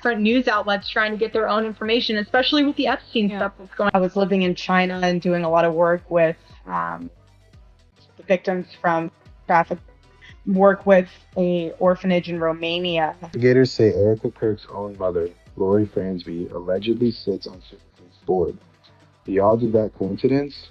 different news outlets trying to get their own information, especially with the Epstein stuff that's going on. I was living in China and doing a lot of work with the victims from traffic, work with a orphanage in Romania. Investigators say Erika Kirk's own mother, Lori Fransby, allegedly sits on Superfoods' board. The odds of that coincidence?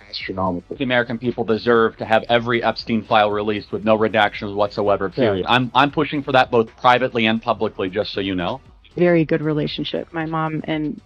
Astronomical. The American people deserve to have every Epstein file released with no redactions whatsoever, period. I'm pushing for that both privately and publicly, just so you know. Very good relationship. My mom and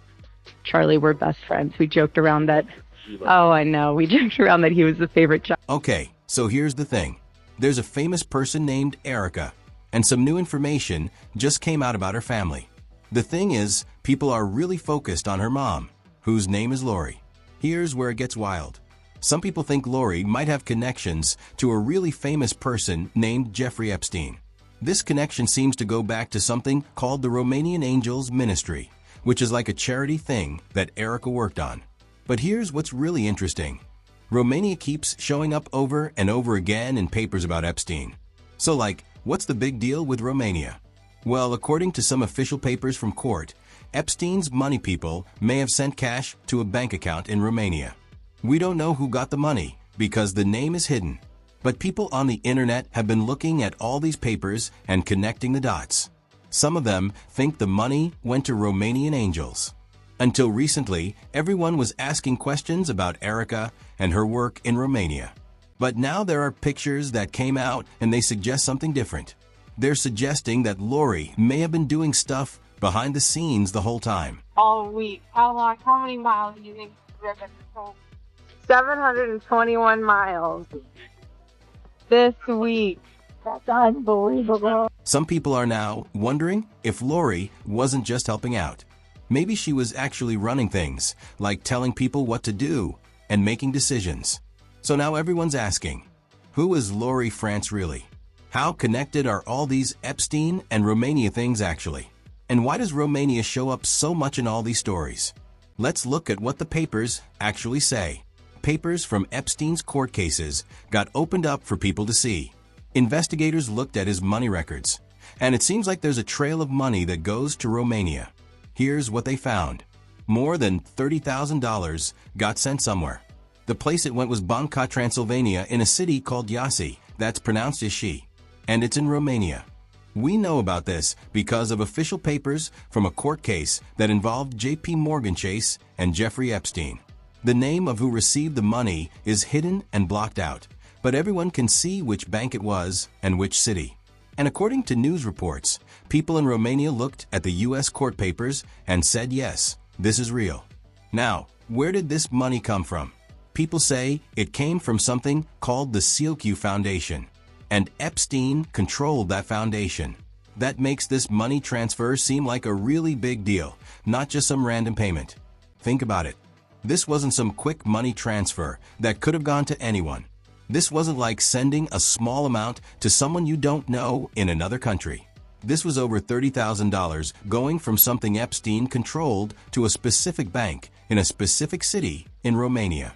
Charlie were best friends. We joked around that, we joked around that he was the favorite child. Okay, so here's the thing. There's a famous person named Erika, and some new information just came out about her family. The thing is, people are really focused on her mom, whose name is Lori. Here's where it gets wild. Some people think Lori might have connections to a really famous person named Jeffrey Epstein. This connection seems to go back to something called the Romanian Angels Ministry, which is like a charity thing that Erika worked on. But here's what's really interesting. Romania keeps showing up over and over again in papers about Epstein. So what's the big deal with Romania? Well, according to some official papers from court, Epstein's money people may have sent cash to a bank account in Romania. We don't know who got the money because the name is hidden. But people on the internet have been looking at all these papers and connecting the dots. Some of them think the money went to Romanian angels. Until recently, everyone was asking questions about Erika and her work in Romania. But now there are pictures that came out and they suggest something different. They're suggesting that Lori may have been doing stuff behind the scenes the whole time. All week. How many miles do you think you've driven this whole 721 miles this week. That's unbelievable. Some people are now wondering if Lori wasn't just helping out. Maybe she was actually running things, like telling people what to do and making decisions. So now everyone's asking, who is Lori France really? How connected are all these Epstein and Romania things actually? And why does Romania show up so much in all these stories? Let's look at what the papers actually say. Papers from Epstein's court cases got opened up for people to see. Investigators looked at his money records, and it seems like there's a trail of money that goes to Romania. Here's what they found. More than $30,000 got sent somewhere. The place it went was Banca, Transylvania, in a city called Iași, that's pronounced Iași, and it's in Romania. We know about this because of official papers from a court case that involved J.P. Morgan Chase and Jeffrey Epstein. The name of who received the money is hidden and blocked out, but everyone can see which bank it was and which city. And according to news reports, people in Romania looked at the U.S. court papers and said, yes, this is real. Now, where did this money come from? People say it came from something called the CQ Foundation, and Epstein controlled that foundation. That makes this money transfer seem like a really big deal, not just some random payment. Think about it. This wasn't some quick money transfer that could have gone to anyone. This wasn't like sending a small amount to someone you don't know in another country. This was over $30,000 going from something Epstein controlled to a specific bank in a specific city in Romania.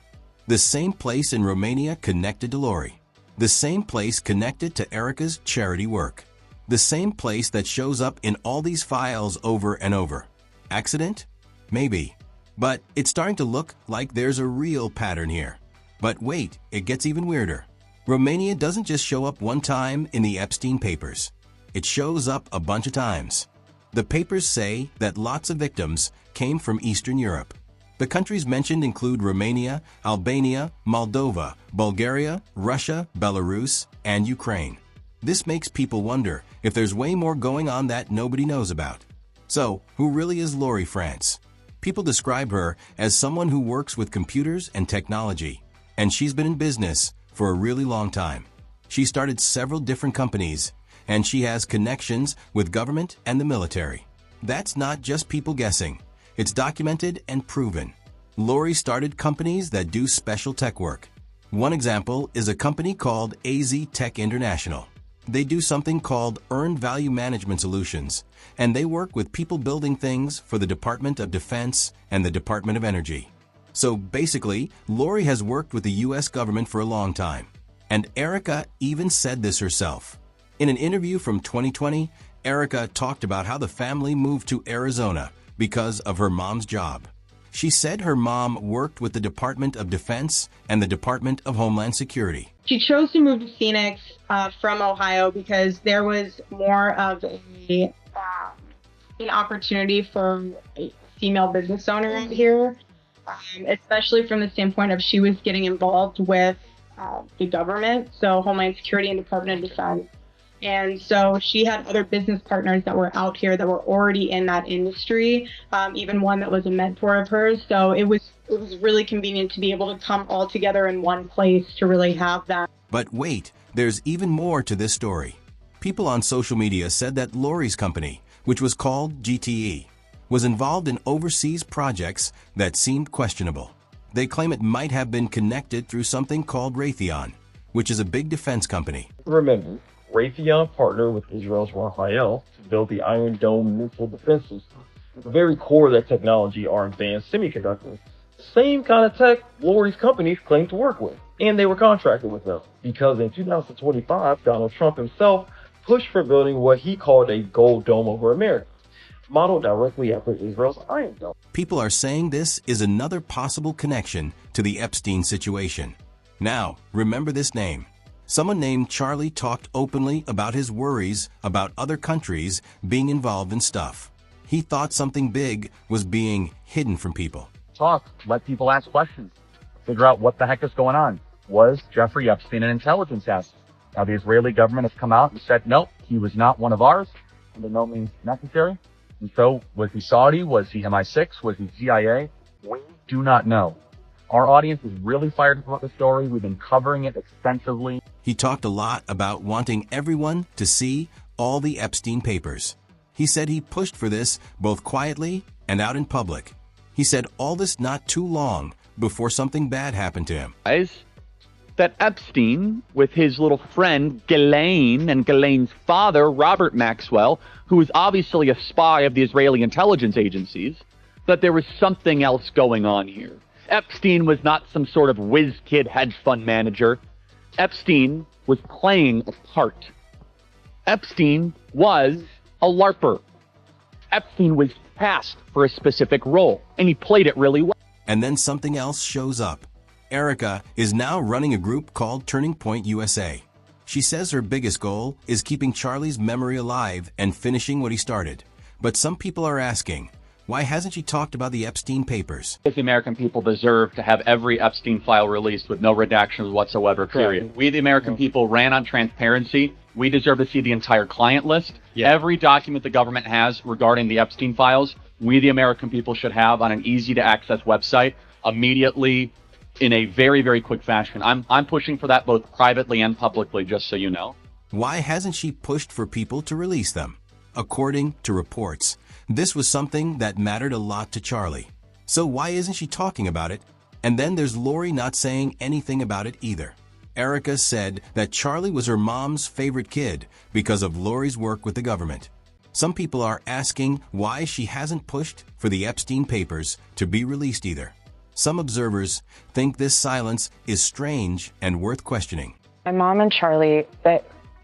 The same place in Romania connected to Lori. The same place connected to Erika's charity work. The same place that shows up in all these files over and over. Accident? Maybe. But it's starting to look like there's a real pattern here. But wait, it gets even weirder. Romania doesn't just show up one time in the Epstein papers. It shows up a bunch of times. The papers say that lots of victims came from Eastern Europe. The countries mentioned include Romania, Albania, Moldova, Bulgaria, Russia, Belarus, and Ukraine. This makes people wonder if there's way more going on that nobody knows about. So, who really is Lori France? People describe her as someone who works with computers and technology, and she's been in business for a really long time. She started several different companies, and she has connections with government and the military. That's not just people guessing. It's documented and proven. Lori started companies that do special tech work. One example is a company called AZ Tech International. They do something called Earned Value Management Solutions, and they work with people building things for the Department of Defense and the Department of Energy. So basically, Lori has worked with the U.S. government for a long time. And Erika even said this herself. In an interview from 2020, Erika talked about how the family moved to Arizona because of her mom's job. She said her mom worked with the Department of Defense and the Department of Homeland Security. She chose to move to Phoenix from Ohio because there was more of an opportunity for a female business owner out here, especially from the standpoint of she was getting involved with the government, so Homeland Security and Department of Defense. And so she had other business partners that were out here that were already in that industry, even one that was a mentor of hers. So it was really convenient to be able to come all together in one place to really have that. But wait, there's even more to this story. People on social media said that Lori's company, which was called GTE, was involved in overseas projects that seemed questionable. They claim it might have been connected through something called Raytheon, which is a big defense company. Remember, Raytheon partnered with Israel's Rafael to build the Iron Dome missile defense system. At the very core of that technology are advanced semiconductors, the same kind of tech Lori's companies claim to work with, and they were contracted with them. Because in 2025, Donald Trump himself pushed for building what he called a gold dome over America, modeled directly after Israel's Iron Dome. People are saying this is another possible connection to the Epstein situation. Now, remember this name. Someone named Charlie talked openly about his worries about other countries being involved in stuff. He thought something big was being hidden from people. Talk, let people ask questions, figure out what the heck is going on. Was Jeffrey Epstein an intelligence asset? Now the Israeli government has come out and said, nope, he was not one of ours, under no means necessary. And so, was he Saudi? Was he MI6? Was he CIA? We do not know. Our audience is really fired up about the story. We've been covering it extensively. He talked a lot about wanting everyone to see all the Epstein papers. He said he pushed for this both quietly and out in public. He said all this not too long before something bad happened to him. That Epstein, with his little friend Ghislaine and Ghislaine's father, Robert Maxwell, who was obviously a spy of the Israeli intelligence agencies, that there was something else going on here. Epstein was not some sort of whiz-kid hedge fund manager. Epstein was playing a part. Epstein was a LARPer. Epstein was cast for a specific role, and he played it really well. And then something else shows up. Erika is now running a group called Turning Point USA. She says her biggest goal is keeping Charlie's memory alive and finishing what he started. But some people are asking, why hasn't she talked about the Epstein papers? The American people deserve to have every Epstein file released with no redactions whatsoever, period. Correct. We, the American people, ran on transparency. We deserve to see the entire client list. Yeah. Every document the government has regarding the Epstein files, we, the American people, should have on an easy-to-access website immediately in a very, very quick fashion. I'm pushing for that both privately and publicly, just so you know. Why hasn't she pushed for people to release them? According to reports, this was something that mattered a lot to Charlie. So why isn't she talking about it? And then there's Lori not saying anything about it either. Erika said that Charlie was her mom's favorite kid because of Lori's work with the government. Some people are asking why she hasn't pushed for the Epstein papers to be released either. Some observers think this silence is strange and worth questioning. My mom and Charlie,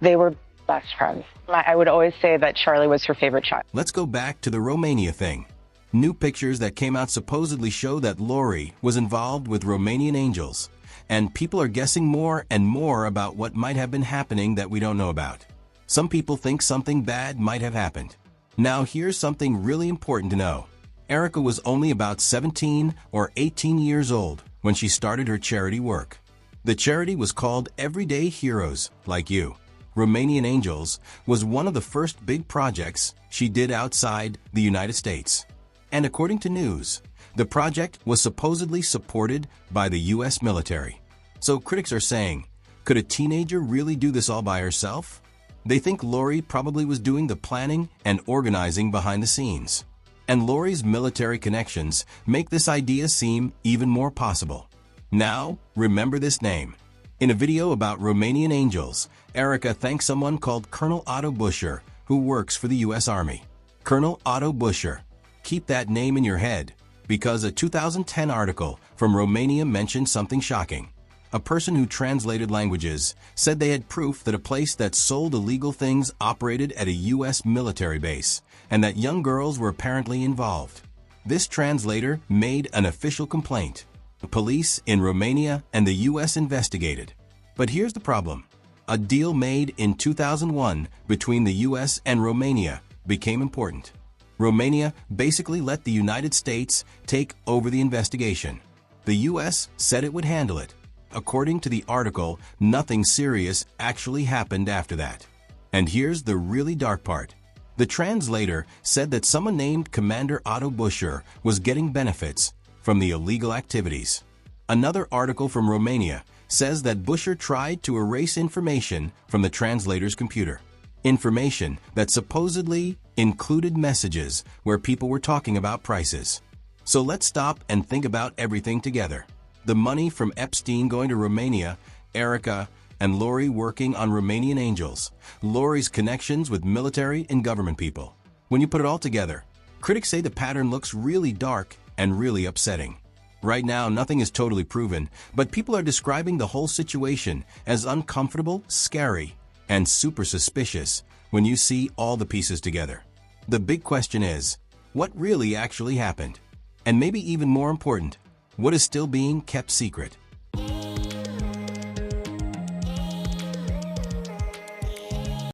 they were best friends. I would always say that Charlie was her favorite child. Let's go back to the Romania thing. New pictures that came out supposedly show that Lori was involved with Romanian angels, and people are guessing more and more about what might have been happening that we don't know about. Some people think something bad might have happened. Now here's something really important to know. Erika was only about 17 or 18 years old when she started her charity work. The charity was called Everyday Heroes Like You. Romanian Angels was one of the first big projects she did outside the United States. And according to news, the project was supposedly supported by the U.S. military. So critics are saying, could a teenager really do this all by herself? They think Lori probably was doing the planning and organizing behind the scenes. And Lori's military connections make this idea seem even more possible. Now, remember this name. In a video about Romanian Angels, Erika thanks someone called Colonel Otto Buscher, who works for the U.S. Army. Colonel Otto Buscher. Keep that name in your head, because a 2010 article from Romania mentioned something shocking. A person who translated languages said they had proof that a place that sold illegal things operated at a U.S. military base and that young girls were apparently involved. This translator made an official complaint. The police in Romania and the U.S. investigated. But here's the problem. A deal made in 2001 between the U.S. and Romania became important. Romania basically let the United States take over the investigation. The U.S. said it would handle it. According to the article, nothing serious actually happened after that. And here's the really dark part. The translator said that someone named Commander Otto Buscher was getting benefits from the illegal activities. Another article from Romania says that Buscher tried to erase information from the translator's computer. Information that supposedly included messages where people were talking about prices. So let's stop and think about everything together. The money from Epstein going to Romania, Erika and Lori working on Romanian angels, Lori's connections with military and government people. When you put it all together, critics say the pattern looks really dark and really upsetting. Right now, nothing is totally proven, but people are describing the whole situation as uncomfortable, scary, and super suspicious when you see all the pieces together. The big question is, what really actually happened? And maybe even more important, what is still being kept secret?